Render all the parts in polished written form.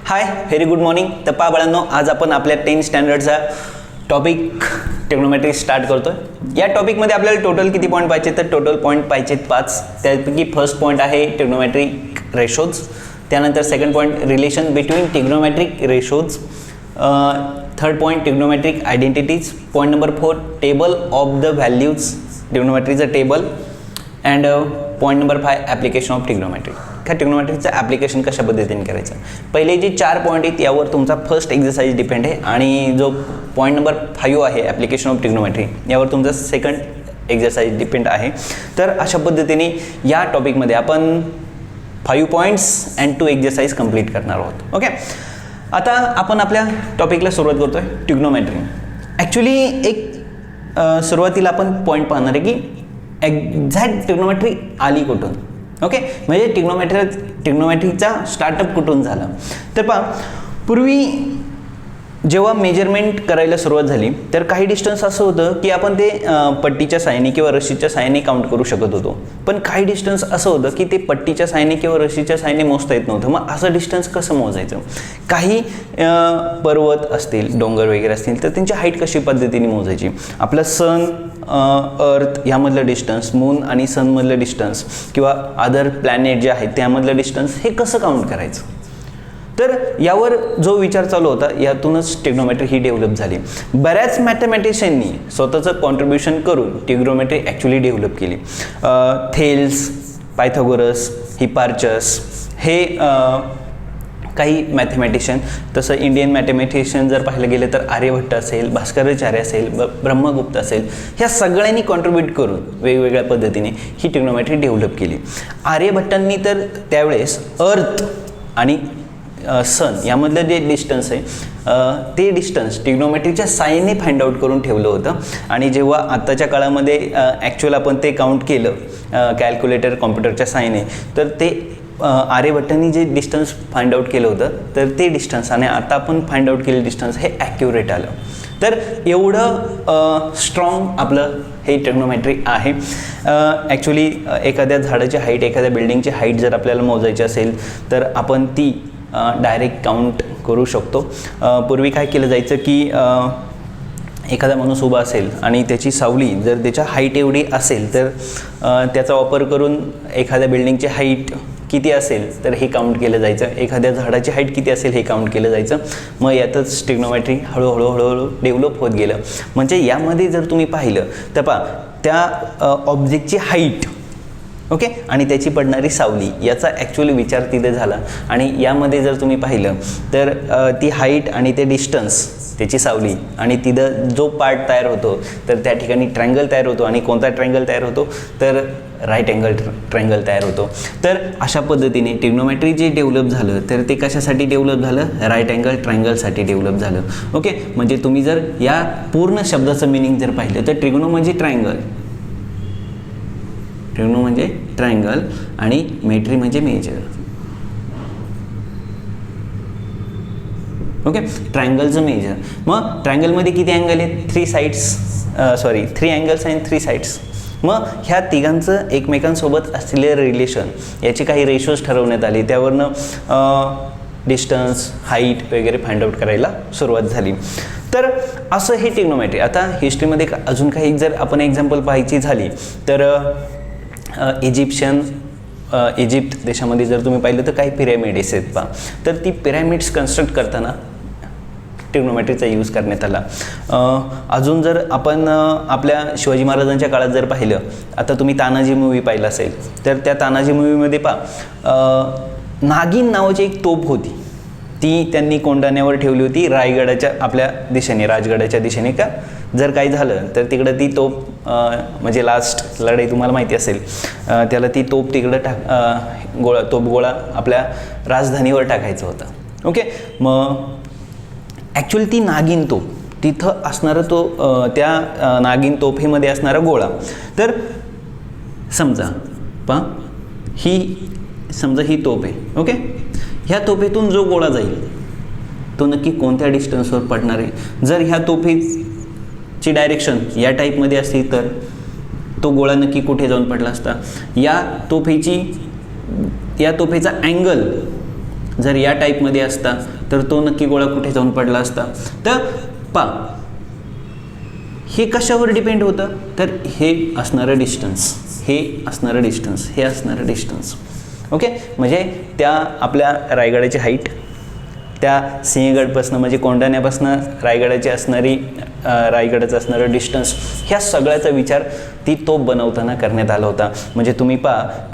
हाय, very good morning. तर पहा बाळांनो, आज आपण आपल्या 10th स्टँडर्डचा टॉपिक ट्रिग्नोमेट्री स्टार्ट करतोय. या टॉपिकमध्ये आपल्याला टोटल किती पॉईंट पाहिजे, तर टोटल पॉईंट पाहिजेत 5. त्यापैकी फर्स्ट पॉईंट आहे ट्रिग्नोमेट्रिक रेशोज, त्यानंतर second point relation between trigonometric ratios, third point trigonometric identities, point number 4 table of the values, ट्रिग्नोमेट्रीचं table, and point number 5 application of trigonometry. ह्या ट्रिग्नोमेट्रीचं ॲप्लिकेशन कशा पद्धतीने करायचं. पहिले जे 4 पॉईंट आहेत यावर तुमचा फर्स्ट एक्झरसाइज डिपेंड आहे, आणि जो पॉईंट नंबर 5 आहे ॲप्लिकेशन ऑफ ट्रिग्नोमेट्री यावर तुमचा सेकंड एक्झरसाइज डिपेंड आहे. तर अशा पद्धतीने या टॉपिकमध्ये आपण 5 पॉईंट्स अँड 2 एक्झरसाइज कंप्लीट करणार आहोत. ओके, आता आपण आपल्या टॉपिकला सुरुवात करतो आहे. ट्रिग्नोमेट्री ॲक्च्युली एक सुरुवातीला आपण पॉईंट पाहणार आहे की एक्झॅक्ट ट्रिग्नोमेट्री आली कुठून. ओके, म्हणजे ट्रिग्नोमेट्रीचा स्टार्टअप कुठून झाला. तर पहा, पूर्वी जेव्हा मेजरमेंट करायला सुरुवात झाली तर काही डिस्टन्स असं होतं की आपण ते पट्टीच्या साहाय्याने किंवा रशीच्या साहाय्याने काउंट करू शकत होतो. पण काही डिस्टन्स असं होतं की ते पट्टीच्या साहाय्याने किंवा रशीच्या साहाय्याने मोजता येत नव्हतं. मग असं डिस्टन्स कसं मोजायचं. काही पर्वत असतील, डोंगर वगैरे असतील, तर त्यांची हाईट कशी पद्धतीने मोजायची. आपलं सन, अर्थ यामधलं डिस्टन्स, मून आणि सनमधलं डिस्टन्स, किंवा अदर प्लॅनेट जे आहेत त्यामधलं डिस्टन्स, हे कसं काउंट करायचं. तर यावर जो विचार चालू होता यातूनच ट्रिग्नोमेट्री ही डेव्हलप झाली. बऱ्याच मॅथमॅटिशियननी स्वतःचं कॉन्ट्रीब्युशन करून ट्रिग्नोमेट्री ॲक्च्युली डेव्हलप केली. थेल्स, पायथागोरस, हिपार्चस हे काही मॅथमॅटिशियन. तसं इंडियन मॅथमॅटिशियन जर पाहिलं गेलं तर आर्यभट्ट असेल, भास्कराचार्य असेल, ब्रह्मगुप्त असेल, ह्या सगळ्यांनी कॉन्ट्रीब्यूट करून वेगवेगळ्या पद्धतीने ही ट्रिग्नोमेट्री डेव्हलप केली. आर्यभट्टांनी तर त्यावेळेस अर्थ आणि सन यामधलं जे डिस्टन्स आहे ते डिस्टन्स ट्रिग्नोमेट्रीच्या साहाय्याने फाइंड आउट करून ठेवलं होतं. आणि जेव्हा आत्ताच्या काळामध्ये ॲक्च्युअल आपण ते काउंट केलं कॅल्क्युलेटर कॉम्प्युटरच्या साहाय्याने, तर ते आर्यभट्टांनी जे डिस्टन्स फाइंड आउट केलं होतं तर ते डिस्टन्स आणि आता आपण फाइंड आउट केलेलं डिस्टन्स हे ॲक्युरेट आलं. तर एवढं स्ट्रॉंग आपलं हे ट्रिग्नोमेट्री आहे. ॲक्च्युली एखाद्या झाडाची हाईट, एखाद्या बिल्डिंगची हाईट जर आपल्याला मोजायची असेल तर आपण ती डायरेक्ट काउंट करू शकतो. पूर्वी काय केलं जायचं की एखादा माणूस उभा असेल आणि त्याची सावली जर त्याच्या हाईट एवढी असेल तर त्याचा वापर करून एखाद्या बिल्डिंगची हाईट किती असेल तर हे काउंट केलं जायचं. एखाद्या झाडाची हाईट किती असेल हे काउंट केलं जायचं. मग यातच ट्रिग्नोमेट्री हळूहळू डेव्हलप होत गेलं. म्हणजे यामध्ये जर तुम्ही पाहिलं तर पहा, त्या ऑब्जेक्टची हाईट, ओके, आणि त्याची पडणारी सावली याचा ॲक्च्युअली विचार तिथे झाला. आणि यामध्ये जर तुम्ही पाहिलं तर ती हाईट आणि ते डिस्टन्स, त्याची सावली आणि तिथं जो पार्ट तयार होतो तर त्या ठिकाणी ट्रायंगल तयार होतो. आणि कोणता ट्रायंगल तयार होतो तर राईट अँगल ट्रायंगल तयार होतो. तर अशा पद्धतीने ट्रिग्नोमेट्री जे डेव्हलप झालं तर ते कशासाठी डेव्हलप झालं, राईट अँगल ट्रायंगलसाठी डेव्हलप झालं. ओके, म्हणजे तुम्ही जर या पूर्ण शब्दाचं मिनिंग जर पाहिलं तर ट्रिग्नो म्हणजे ट्रायंगल, ट्रिग्नो म्हणजे ट्रायंगल आणि मेट्री म्हणजे मेजर. Okay, ट्रायंगलचं major. मग ट्रायंगलमध्ये किती अँगल आहेत, 3 अँगल्स आणि 3 साईड्स. मग ह्या तिघांचं एकमेकांसोबत असलेलं रिलेशन, याचे काही रेशोज ठरवण्यात आले. त्यावरनं डिस्टन्स, हाईट वगैरे फाइंड आउट करायला सुरुवात झाली. तर असं हे ट्रिग्नोमेट्री. आता हिस्ट्रीमध्ये अजून काही जर आपण एक्झाम्पल पाहायची झाली तर इजिप्त देशामध्ये जर तुम्ही पाहिलं तर काही पिरॅमिड्स आहेत पहा. तर ती पिरॅमिड्स कन्स्ट्रक्ट करताना ट्रिग्नोमेट्रीचा यूज करण्यात आला. अजून जर आपण आपल्या शिवाजी महाराजांच्या काळात जर पाहिलं, आता तुम्ही तानाजी मूवी पाहिला असेल तर त्या तानाजी मूवीमध्ये पहा, नागिन नावाची एक तोफ होती. ती त्यांनी कोंढाण्यावर ठेवली होती रायगडाच्या आपल्या दिशेने, राजगडाच्या दिशेने. का जर काही झालं तर तिकडं ती तोफ, म्हणजे लास्ट लढाई तुम्हाला माहिती असेल, त्याला ती तोफ तिकडं गोळा आपल्या राजधानीवर टाकायचं होतं. ओके, मग ॲक्च्युअली ती नागिन तोफ तिथं असणारा त्या नागिन तोफेमध्ये असणारा गोळा. तर समजा पहा, ही तोफ आहे. ओके, ह्या तोफेतून जो गोळा जाईल तो नक्की कोणत्या डिस्टन्सवर पडणार आहे. जर ह्या तोफेची डायरेक्शन या टाईपमध्ये असली तर तो गोळा नक्की कुठे जाऊन पडला असता. या तोफेचा अँगल जर या टाईपमध्ये असता तर तो नक्की गोळा कुठे जाऊन पडला असता. तर हे कशावर डिपेंड होतं, तर हे असणारं डिस्टन्स, हे असणारं डिस्टन्स, हे असणारं डिस्टन्स. ओके, म्हणजे त्या आपल्या रायगडाची हाईट, त्या सिंहगडपासनं म्हणजे कोंढाण्यापासनं रायगडाचं असणारं डिस्टन्स, ह्या सगळ्याचा विचार ती तोप बनवताना करण्यात आला होता. म्हणजे तुम्ही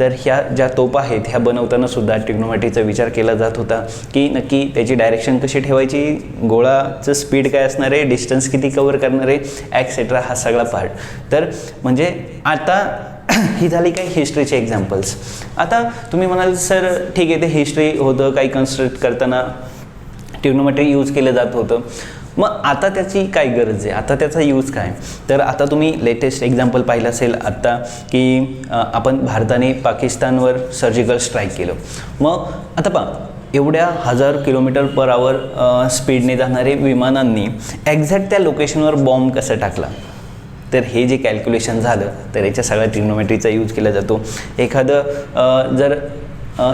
तर ह्या ज्या तोपा आहेत ह्या बनवताना सुद्धा ट्रिग्नोमेट्रीचा विचार केला जात होता की नक्की त्याची डायरेक्शन कशी ठेवायची, गोळाचं स्पीड काय असणार आहे, डिस्टन्स किती कवर करणार आहे, ॲक्सेट्रा, हा सगळा पार्ट. तर म्हणजे आता ही झाली काही हिस्ट्रीचे एक्झाम्पल्स. आता तुम्ही म्हणाल सर ठीक आहे, ते हिस्ट्री होतं, काही कन्स्ट्रक्ट करताना ट्रिग्नोमेट्री यूज केलं जात होतं, मग आता त्याची काय गरज आहे, आता त्याचा यूज काय. तर आता तुम्ही लेटेस्ट एक्झाम्पल पाहिलं असेल आत्ता की आपण भारताने पाकिस्तानवर सर्जिकल स्ट्राईक केलं. मग आता एवढ्या 1000 km/h स्पीडने जाणारे विमानांनी एक्झॅक्ट त्या लोकेशनवर बॉम्ब कसं टाकला, तर हे जे कॅल्क्युलेशन झालं तर याच्या सगळ्या ट्रिग्नोमेट्रीचा यूज केला जातो. एखादं जर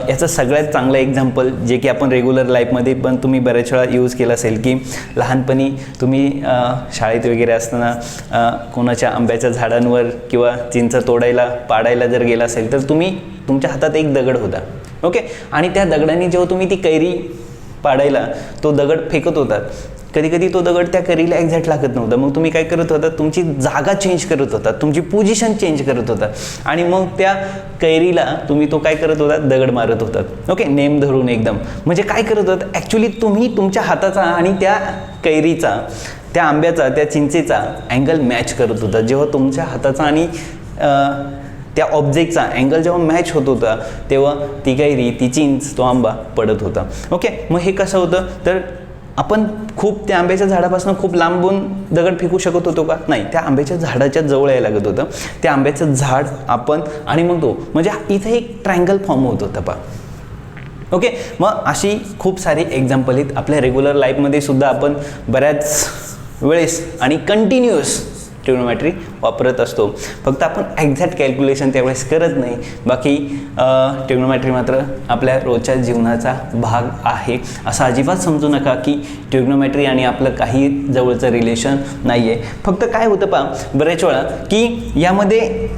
याचं सगळ्यात चांगलं एक्झाम्पल जे की आपण रेग्युलर लाईफमध्ये पण तुम्ही बऱ्याच वेळा यूज केलं असेल की लहानपणी तुम्ही शाळेत वगैरे असताना कोणाच्या आंब्याच्या झाडांवर किंवा चिंच पाडायला जर गेला असेल तर तुमच्या हातात एक दगड होता. ओके, आणि त्या दगडाने जेव्हा तुम्ही ती कैरी पाडायला तो दगड फेकत होतात, कधी कधी तो दगड त्या कैरीला एक्झॅक्ट लागत नव्हता. मग तुम्ही काय करत होता, तुमची जागा चेंज करत होता, तुमची पोझिशन चेंज करत होता आणि मग त्या कैरीला तुम्ही तो काय करत होता, दगड मारत होतात. ओके, नेम धरून एकदम. म्हणजे काय करत होतात, ॲक्च्युली तुम्ही तुमच्या हाताचा आणि त्या कैरीचा, त्या आंब्याचा, त्या चिंचेचा अँगल मॅच करत होता. जेव्हा तुमच्या हाताचा आणि त्या ऑब्जेक्टचा अँगल जेव्हा मॅच होत होता तेव्हा ती कैरी, ती चिंच, तो आंबा पडत होता. ओके, मग हे कसं होतं, तर आपण खूप त्या आंब्याच्या झाडापासून खूप लांबून दगड फेकू शकत होतो का, नाही, त्या आंब्याच्या झाडाच्या जवळ यायला लागत होतं. त्या आंब्याचं झाड आपण आणि मग तो, म्हणजे इथे एक ट्रायंगल फॉर्म होत होता ओके, मग अशी खूप सारी एक्झाम्पल आहेत आपल्या रेग्युलर लाईफमध्ये सुद्धा आपण बऱ्याच वेळेस आणि कंटिन्युअस ट्रिग्नोमेट्री वापरत असतो. फक्त आपण एक्झॅक्ट कॅल्क्युलेशन त्यावेळेस करत नाही. बाकी ट्रिग्नोमेट्री मात्र आपल्या रोजच्या जीवनाचा भाग आहे. असं अजिबात समजू नका की ट्रिग्नोमेट्री आणि आपलं काही जवळचं रिलेशन नाही आहे. फक्त काय होतं बऱ्याच वेळा की यामध्ये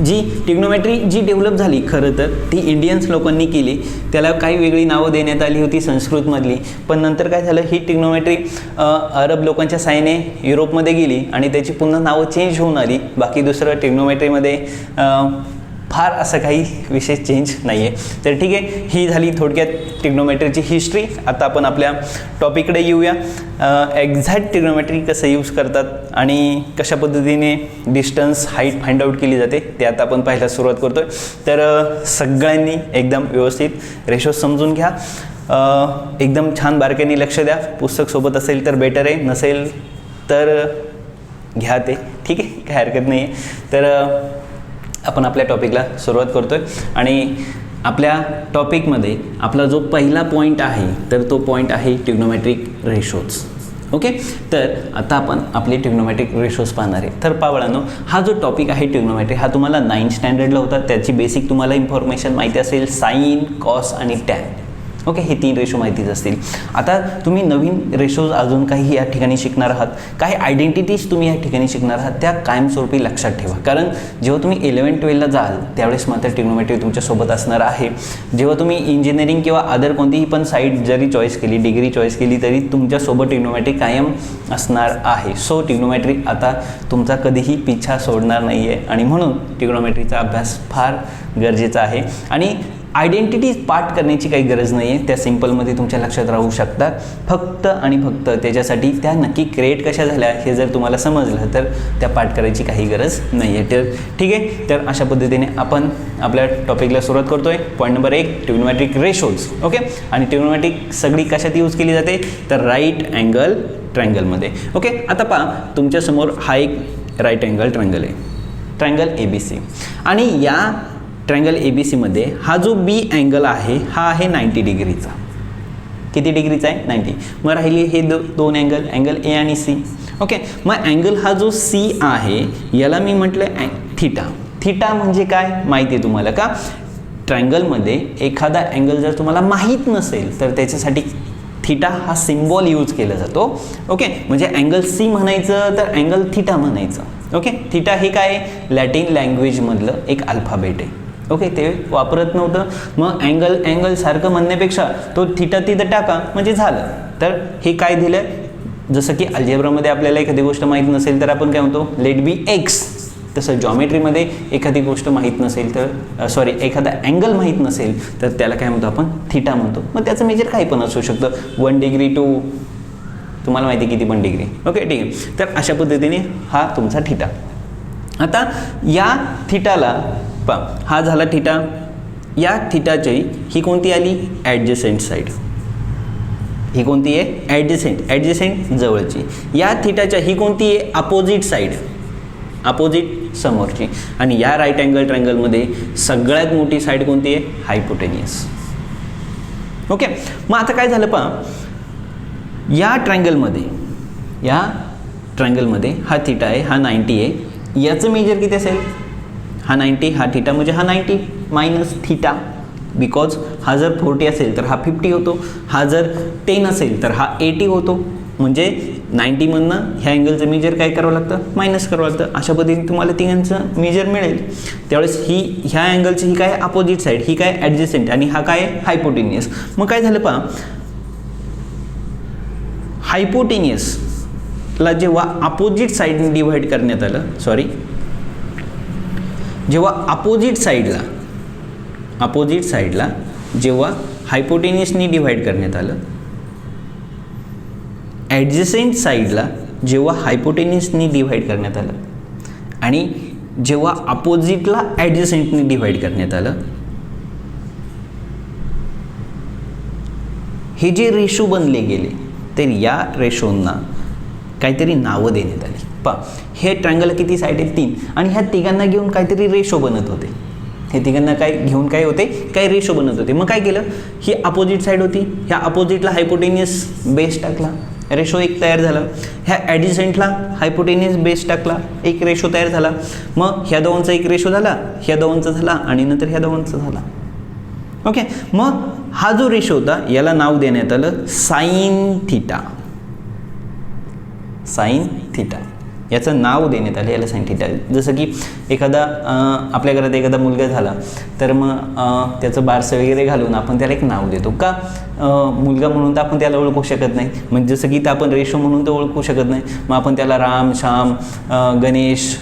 जी ट्रिग्नोमेट्री जी डेव्हलप झाली खरं तर ती इंडियन्स लोकांनी केली. त्याला काही वेगळी नावं देण्यात आली होती संस्कृतमधली, पण नंतर काय झालं, ही ट्रिग्नोमेट्री अरब लोकांच्या साहाय्याने युरोपमध्ये गेली आणि त्याची पुन्हा नावं चेंज होऊन आली. बाकी दुसरं ट्रिग्नोमेट्रीमध्ये फार असं काही विशेष चेंज नाही आहे. तर ठीक आहे, ही झाली थोडक्यात ट्रिग्नोमेट्रीची हिस्ट्री. आता आपण आपल्या टॉपिककडे येऊया. एक्झॅक्ट ट्रिग्नोमेट्री कसं यूज करतात आणि कशा पद्धतीने डिस्टन्स, हाईट फाइंड आउट केली जाते ते आता आपण पाहायला सुरुवात करतो आहे. तर सगळ्यांनी एकदम व्यवस्थित रेशो समजून घ्या. एकदम छान बारकाईने लक्ष द्या. पुस्तक सोबत असेल तर बेटर आहे, नसेल तर घ्या ते, ठीक आहे, काही हरकत नाही आहे. तर आपण आपल्या टॉपिकला सुरुवात करतो आहे आणि आपल्या टॉपिकमध्ये आपला जो पहिला पॉईंट आहे तर तो पॉईंट आहे ट्रिग्नोमेट्रिक रेशोज. ओके, तर आता आपण आपले ट्रिग्नोमेट्रिक रेशोज पाहणार आहे. तर पावळांनो, हा जो टॉपिक आहे ट्रिग्नोमेट्री हा तुम्हाला 9th स्टँडर्डला होता. त्याची बेसिक तुम्हाला इन्फॉर्मेशन माहिती असेल, साईन, कॉस आणि टॅन. ओके, हे 3 रेशो माहितीच असतील. आता तुम्ही नवीन रेशोज अजून काही या ठिकाणी शिकणार आहात. काही आयडेंटिटीज तुम्ही या ठिकाणी शिकणार आहात, त्या कायमस्वरूपी लक्षात ठेवा. कारण जेव्हा तुम्ही 11-12ला जाल त्यावेळेस मात्र ट्रिग्नोमेट्री तुमच्यासोबत असणार आहे. जेव्हा तुम्ही इंजिनिअरिंग किंवा अदर कोणतीही पण साईड जरी चॉईस केली, डिग्री चॉईस केली, तरी तुमच्यासोबत ट्रिग्नोमेट्री कायम असणार आहे. सो ट्रिग्नोमेट्री आता तुमचा कधीही पिछा सोडणार नाही आहे आणि म्हणून ट्रिग्नोमेट्रीचा अभ्यास फार गरजेचा आहे. आणि आयडेंटिटीज पार्ट करण्याची काही गरज नाही आहे, त्या सिम्पलमध्ये तुमच्या लक्षात राहू शकतात. फक्त आणि फक्त त्याच्यासाठी त्या नक्की क्रिएट कशा झाल्या हे जर तुम्हाला समजलं तर त्या पार्ट करायची काही गरज नाही आहे. तर ठीक आहे, तर अशा पद्धतीने आपण आपल्या टॉपिकला सुरुवात करतो आहे. Point number 1, trigonometric ratios. Okay, आणि ट्रिग्नोमेट्रिक सगळी कशात यूज केली जाते तर राईट अँगल ट्रायंगलमध्ये. ओके, आता पहा तुमच्यासमोर हा एक राईट अँगल ट्रायंगल आहे, ट्रायंगल ABC. आणि या ट्रायंगल ABCमध्ये हा जो B अँगल आहे हा आहे 90 डिग्रीचा. किती डिग्रीचा आहे? 90. मग राहिली हे दोन अँगल A आणि C. ओके, मग अँगल हा जो C आहे याला मी म्हटलं थिटा. थिटा म्हणजे काय माहिती आहे तुम्हाला का? ट्रायंगलमध्ये एखादा अँगल जर तुम्हाला माहीत नसेल तर त्याच्यासाठी थिटा हा सिम्बॉल यूज केला जातो. ओके, म्हणजे अँगल सी म्हणायचं तर अँगल थिटा म्हणायचं. ओके, थिटा हे काय आहे, लॅटिन लँग्वेजमधलं एक अल्फाबेट आहे. ओके, ते वापरत नव्हतं. मग अँगल सारखं म्हणण्यापेक्षा तो थिटा तिथं टाका म्हणजे झालं. तर हे काय दिलं, जसं की अल्जेब्रामध्ये आपल्याला एखादी गोष्ट माहीत नसेल तर आपण काय म्हणतो, लेट बी एक्स. तसं जॉमेट्रीमध्ये एखादी गोष्ट माहीत नसेल तर एखादा अँगल माहीत नसेल तर त्याला काय म्हणतो आपण, थिटा म्हणतो. मग त्याचं मेजर काही पण असू शकतं, 1 डिग्री टू तुम्हाला माहिती आहे किती पण डिग्री. ओके, ठीक आहे. तर अशा पद्धतीने हा तुमचा थिटा. आता या थिटाला हा झाला थिटा. या थिटाची ही कोणती आली, ॲडजसेंट साईड. ही कोणती आहे, ॲडजसेंट जवळची. या थिटाच्या ही कोणती आहे, अपोजिट साईड, अपोजिट समोरची. आणि या राईट अँगल ट्रायंगलमध्ये सगळ्यात मोठी साईड कोणती आहे, हायपोटेनियस. ओके, मग आता काय झालं पहा, या ट्रायंगलमध्ये हा थिटा आहे, हा 90 आहे. याचं मेजर किती असेल, हा 90, हा थिटा म्हणजे हा 90 मायनस थिटा. बिकॉज हा जर 40 असेल तर हा 50 होतो, हा जर 10 असेल तर हा 80 होतो. म्हणजे 90मधनं ह्या अँगलचं मेजर काय करावं लागतं, मायनस करावं लागतं. अशा पद्धतीने तुम्हाला तिघांचं मेजर मिळेल. त्यावेळेस ह्या अँगलची ही काय अपोजिट साईड, ही काय ॲडजसेंट आणि हा काय हायपोटेनियस. मग काय झालं पहा, हायपोटेनियसला जेव्हा अपोजिट साईडने डिव्हाइड करण्यात आलं, जेव्हा अपोजिट साईडला जेव्हा हायपोटेनियसनी डिव्हाइड करण्यात आलं, ॲडजसेंट साईडला जेव्हा हायपोटेनियसनी डिव्हाइड करण्यात आलं आणि जेव्हा अपोजिटला ॲडजसेंटनी डिव्हाइड करण्यात आलं, हे जे रेशो बनले गेले तर या रेशोंना काहीतरी नावं देण्यात आली. हे ट्रायंगल किती साईड आहेत, 3. आणि ह्या तिघांना घेऊन काहीतरी रेशो बनत होते. हे तिघांना काय होते, काही रेशो बनत होते. मग काय केलं, ही अपोजिट साईड होती, ह्या अपोजिटला हायपोटेनियस बेस टाकला, रेशो 1 तयार झाला. ह्या ॲडजसेंटला हायपोटेनियस बेस टाकला, एक रेशो तयार झाला. मग ह्या दोघांचा एक रेशो झाला, ह्या दोघांचा झाला आणि नंतर ह्या दोघांचा झाला. ओके, मग हा जो रेशो होता याला नाव देण्यात आलं साइन थिटा. याचं नाव देण्यात आलं याला साइन थिटा. जसं की आपल्या घरात एखादा मुलगा झाला तर मग त्याचं बारसं वगैरे घालून आपण त्याला एक नाव देतो का, मुलगा म्हणून तर आपण त्याला ओळखू शकत नाही. म्हणजे जसं की आपण रेशो म्हणून तर ओळखू शकत नाही, मग आपण त्याला राम, श्याम, गणेश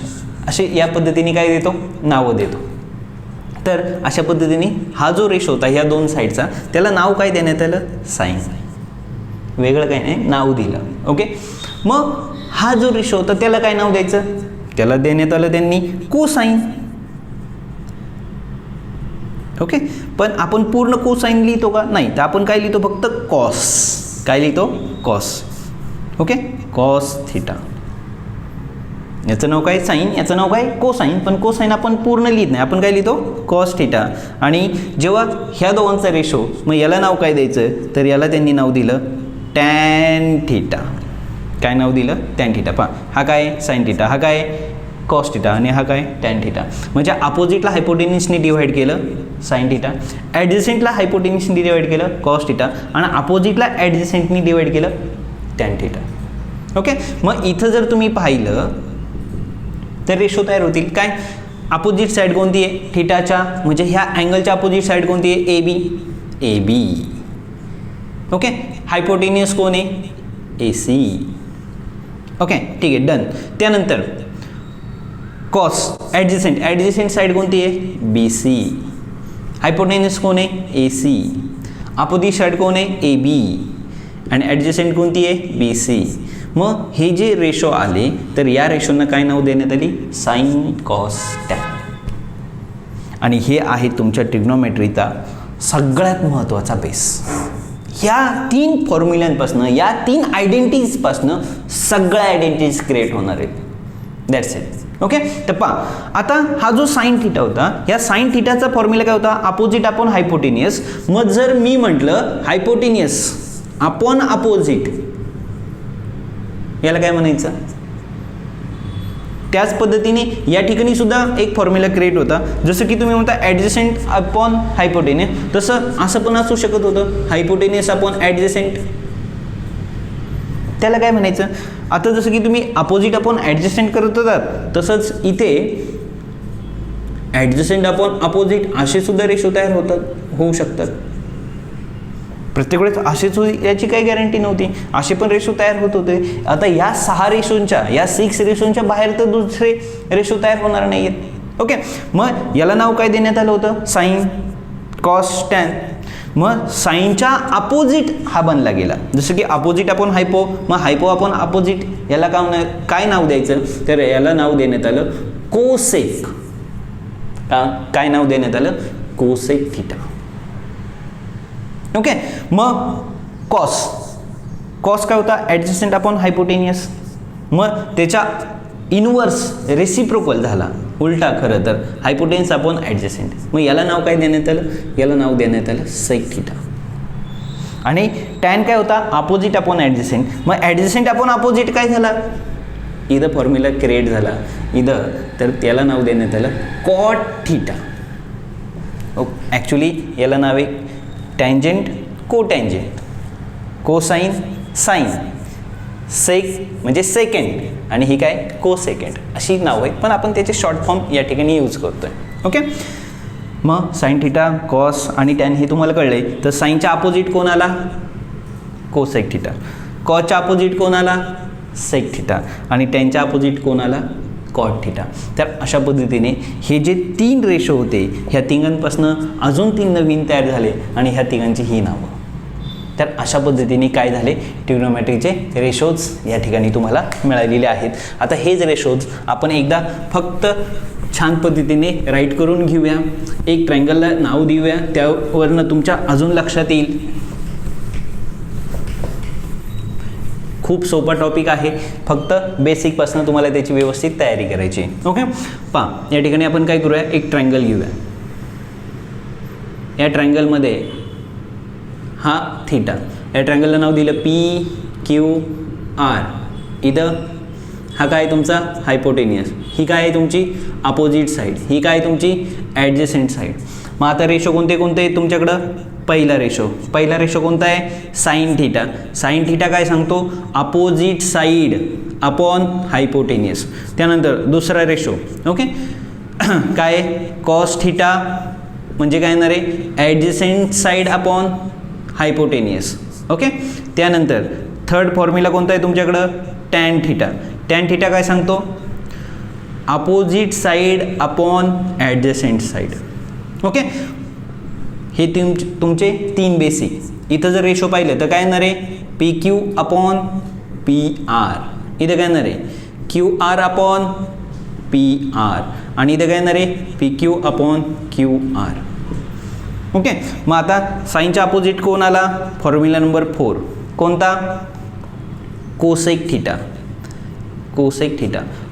असे या पद्धतीने काय देतो, नावं देतो. तर अशा पद्धतीने हा जो रेशो होता ह्या 2 साईडचा त्याला नाव काय देण्यात आलं, साइन. वेगळं काही नाही, नाव दिलं. ओके, मग हा जो रेशो होता त्याला काय नाव द्यायचं, त्याला देण्यात आलं त्यांनी कोसाइन. ओके, पण आपण पूर्ण कोसाइन लिहितो का, नाही. तर आपण काय लिहितो, फक्त कॉस. काय लिहितो, कॉस. Okay, cos theta. याचं नाव काय साइन, याचं नाव काय कोसाइन. पण कोसाइन आपण पूर्ण लिहित नाही, आपण काय लिहितो, कॉस थिटा. आणि जेव्हा ह्या दोघांचा रेशो, मग याला नाव काय द्यायचं, तर याला त्यांनी नाव दिलं टॅन थिटा. काय नाव दिलं, टॅन थिटा. पहा, हा काय साइन थिटा, हा काय कॉस थिटा आणि हा काय टॅन थिटा. म्हणजे अपोजिटला हायपोटेनियसनी डिव्हाइड केलं साइन थिटा, ॲडजसेंटला हायपोटेनियसनी डिव्हाइड केलं कॉस थिटा आणि अपोजिटला ॲडजसेंटनी डिव्हाइड केलं टॅन थिटा. ओके, मग इथं जर तुम्ही पाहिलं तर रेशो तयार होतील. काय, अपोजिट साईड कोणती आहे थिटाच्या, म्हणजे ह्या अँगलच्या अपोजिट साईड कोणती आहे, ए बी. ओके, हायपोटेनियस कोण आहे, AC. ओके, ठीक आहे, डन. त्यानंतर कॉस ॲडजसेंट साईड कोणती आहे, BC. हायपोटेनियस कोण आहे, AC. अपोजिट साईड कोण आहे, AB. आणि ॲडजसेंट कोणती आहे, BC. मग हे जे रेशो आले तर या रेशोंना काय नाव देण्यात आली, साइन कॉस टॅन. आणि हे आहे तुमच्या ट्रिग्नोमेट्रीचा सगळ्यात महत्त्वाचा बेस. ह्या 3 फॉर्म्युल्यांपासून, या 3 आयडेंटिटीजपासून सगळ्या आयडेंटिटीज क्रिएट होणार आहेत. That's it. ओके, तर पहा आता हा जो साइन थिटा होता, या साइन थिटाचा फॉर्म्युला काय होता, अपोजिट अपॉन हायपोटेनियस. मग जर मी म्हटलं हायपोटेनियस अपॉन अपोजिट, याला काय म्हणायचं, त्याच पद्धतीने या ठिकाणी सुद्धा एक फॉर्म्युला क्रिएट होता, जसं की तुम्ही म्हणता ॲडजसेंट अपॉन हायपोटेनियस, तसं असं पण असू शकत होतं, हायपोटेनियस अपॉन ॲडजसेंट. त्याला काय म्हणायचं, आता जसं की तुम्ही अपोजिट अपॉन ॲडजसेंट करत होतात तसंच इथे ॲडजसेंट अपॉन अपोजिट असे सुद्धा रेशो तयार होऊ शकतात. प्रत्येक वेळेस असेच याची काही गॅरंटी नव्हती, असे पण रेशो तयार होत होते. आता या 6 रेशोंच्या, या 6 रेशोंच्या बाहेर तर दुसरे रेशो तयार होणार नाही आहेत. ओके, मग याला नाव काय देण्यात आलं होतं, साईन, कॉस, टॅन. मग साईनच्या अपोजिट हा बनला गेला, जसं की अपोजिट अपॉन हायपो, मग हायपो अपॉन अपोजिट, याला काय नाव द्यायचं, तर याला नाव देण्यात आलं कोसेक. काय नाव देण्यात आलं, कोसेक थीटा. ओके, मग कॉस काय होता, ॲडजस्टंट अपॉन हायपोटेनियस. मग त्याच्या इनवर्स रेसिप्रोकल झाला, उलटा खरं तर हायपोटेन्स अपॉन ॲडजस्टंट. मग याला नाव काय देण्यात आलं, याला नाव देण्यात आलं सेक थीटा. आणि टॅन काय होता, अपोजिट अपॉन ॲडजस्टंट. मग ॲडजस्टंट अपॉन अपोजिट काय झाला, इथं फॉर्म्युला क्रिएट झाला इथं, तर त्याला नाव देण्यात आलं कॉट थीटा. ॲक्च्युली याला नाव आहे टँजंट, कोटँजंट, कोसाईन, साईन, सेक म्हणजे सेकंड, आणि ही काय कोसेकंड, अशी नाव आहेत, पण आपण त्याचे शॉर्ट फॉर्म या ठिकाणी यूज करतोय. ओके, मग साईन थीटा, कॉस आणि टॅन हे तुम्हाला कळले. तर साईनच्या अपोजिट कोण आला, कोसेक थीटा. कॉसच्या अपोजिट कोण आला, सेक थीटा. आणि टॅनच्या अपोजिट कोण आला, कॉट थीटा. तर अशा पद्धतीने हे जे 3 रेशो होते, ह्या तिघांपासून अजून 3 नवीन तयार झाले आणि ह्या तिघांची ही नावं. तर अशा पद्धतीने काय झाले, ट्रिग्नोमेट्रीचे रेशोज या ठिकाणी तुम्हाला मिळालेले आहेत. आता हेच रेशोज आपण एकदा फक्त छान पद्धतीने राईट करून घेऊया, एक ट्रायंगलला नाव देऊया, त्यावरनं तुमच्या अजून लक्षात येईल. खूप सोपा टॉपिक आहे, फक्त बेसिकपासून तुम्हाला त्याची व्यवस्थित तयारी करायची. ओके, पहा या ठिकाणी आपण काय करूया, एक ट्रायंगल घेऊया. या ट्रायंगलमध्ये हा थीटा, या ट्रायंगलला नाव दिलं PQR. इथं हा काय तुमचा हायपोटेनियस, ही काय आहे तुमची अपोजिट साईड, ही काय तुमची ॲडजसेंट साईड. मग आता रेशो कोणते कोणते आहेत तुमच्याकडं, पहिला रेशो कोणता आहे, साईन थीटा. साईन थीटा काय सांगतो, अपोजिट साईड अपॉन हायपोटेनियस. त्यानंतर दुसरा रेशो, ओके, काय कॉस थीटा म्हणजे काय येणार आहे, adjacent side upon hypotenuse. Okay, त्यानंतर थर्ड फॉर्म्युला कोणता आहे तुमच्याकडं, टॅन थीटा. टॅन थीटा काय सांगतो, opposite side upon adjacent side. Okay, हे तुमचे 3 बेसिक. इथं जर रेशो पाहिलं तर काय येणार आहे, PQ अपॉन PR. इथं काय येणार आहे, QR अपॉन PR. आणि इथं काय येणार आहे, PQ अपॉन QR. ओके, मग आता साईनच्या अपोजिट कोण आला, फॉर्म्युला नंबर 4 कोणता, कोसेक थीटा.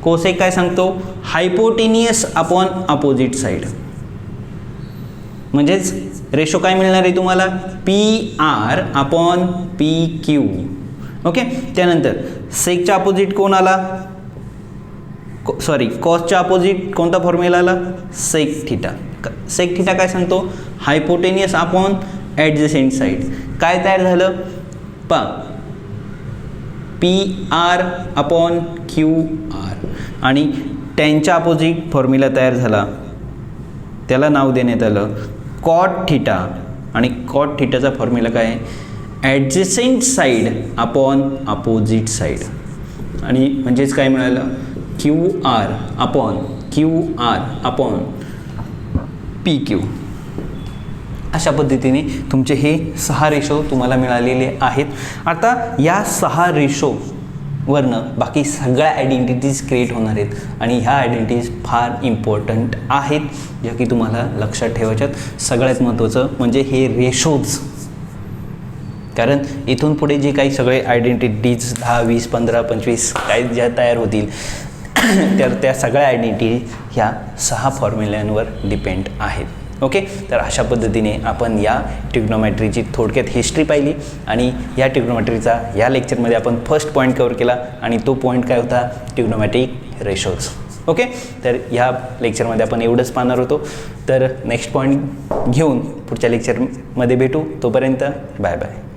कोसेक काय सांगतो, हायपोटेनियस अपॉन अपोजिट साईड. म्हणजेच रेशो काय मिळणार आहे तुम्हाला, PR अपॉन PQ. ओके, त्यानंतर सेकच्या अपोजिट कोण आला, कॉसच्या अपोजिट कोणता फॉर्म्युला आला, सेक थीटा. सेक थीटा काय सांगतो, हायपोटेनियस अपॉन ॲडजसेंट साईड. काय तयार झालं, PR अपॉन QR. आणि टॅनच्या अपोजिट फॉर्म्युला तयार झाला, त्याला नाव देण्यात आलं कॉट थीटा. आणि कॉट थीटाचा फॉर्म्युला काय आहे, adjacent side upon opposite side. आणि म्हणजेच काय मिळालं, QR अपॉन PQ. अशा पद्धतीने तुमचे हे 6 रेशो तुम्हाला मिळालेले आहेत. आता या 6 रेशोवरनं बाकी सगळ्या आयडेंटिटीज क्रिएट होणार आहेत, आणि ह्या आयडेंटिटीज फार इम्पॉर्टंट आहेत, ज्या की तुम्हाला लक्षात ठेवायच्यात. सगळ्यात महत्त्वाचं म्हणजे हे रेशोज, कारण इथून पुढे जे काही सगळे आयडेंटिटीज 10, 20, 15, 25 काय ज्या तयार होतील तर त्या सगळ्या आयडेंटिटी ह्या 6 फॉर्म्युल्यांवर डिपेंड आहेत. ओके, तर अशा पद्धतीने आपण या ट्रिग्नोमेट्रीची थोडक्यात हिस्ट्री पाहिली, आणि या ट्रिग्नोमेट्रीचा या लेक्चरमध्ये आपण फर्स्ट पॉईंट कव्हर केला, आणि तो पॉईंट काय होता, ट्रिग्नोमेट्रिक रेशोज. ओके, तर ह्या लेक्चरमध्ये आपण एवढंच पाहणार होतो. तर नेक्स्ट पॉईंट घेऊन पुढच्या लेक्चरमध्ये भेटू. तोपर्यंत बाय बाय.